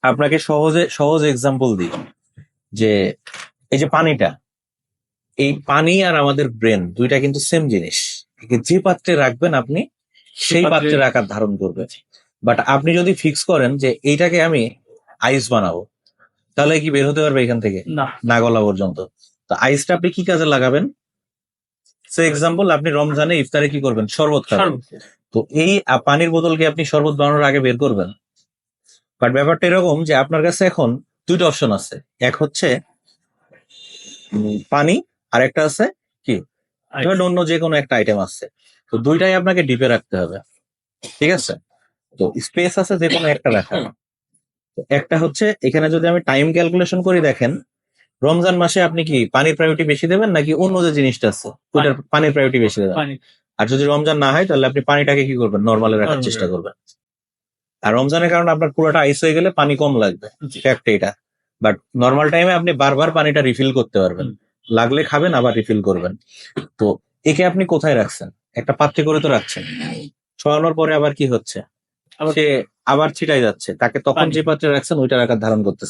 আপনাকে সহজ এক্সাম্পল দিই যে এই যে পানিটা, এই পানি আর আমাদের ব্রেন দুইটা কিন্তু সেম জিনিস। একে যে পাত্রে রাখবেন আপনি সেই পাত্রের আকার ধারণ করবে। বাট আপনি যদি ফিক্স করেন যে এইটাকে আমি আইস বানাবো, তাহলে কি বের হতে পারবে এখান থেকে? না। না গলা পর্যন্ত। তো আইসটা আপনি কি কাজে লাগাবেন? সে এক্সাম্পল, আপনি রমজানে ইফতারে কি করবেন? শরবত খাবেন। তো এই পানির বোতলকে আপনি শরবত বানানোর আগে বের করবেন। বাট ব্যাপারটা এরকম যে আপনার কাছে এখন দুইটা অপশন আছে। এক হচ্ছে পানি, আর একটা আছে কি, ধরেন অন্য যে কোনো একটা আইটেম আছে। তো দুইটাই আপনাকে ডিপে রাখতে হবে, ঠিক আছে? তো স্পেস আছে যে কোনো একটা রাখার। তো একটা হচ্ছে এখানে যদি আমি টাইম ক্যালকুলেশন করি, দেখেন রমজান মাসে আপনি কি পানির প্রায়োরিটি বেশি দেবেন নাকি অন্য যে জিনিসটা আছে ওটার পানির প্রায়োরিটি বেশি দেবেন? আর যদি রমজান না হয় তাহলে আপনি পানিটাকে কি করবেন? নর্মালে রাখার চেষ্টা করবেন। আর রমজানের কারণে আপনার পুরোটা আইস হয়ে গেলে পানি কম লাগবে, ফ্যাক্ট এটা। বাট নর্মাল টাইমে আপনি বারবার পানিটা রিফিল করতে পারবেন, লাগলে খাবেন আবার রিফিল করবেন। তো একে আপনি কোথায় রাখছেন? একটা পাত্রে করে তো রাখছেন। ছড়ানোর পরে আবার কি হচ্ছে? সে আবার ছিটাই যাচ্ছে, তাকে তখন যে পাত্রে রাখছেন ওইটার আকার ধারণ করতেছে।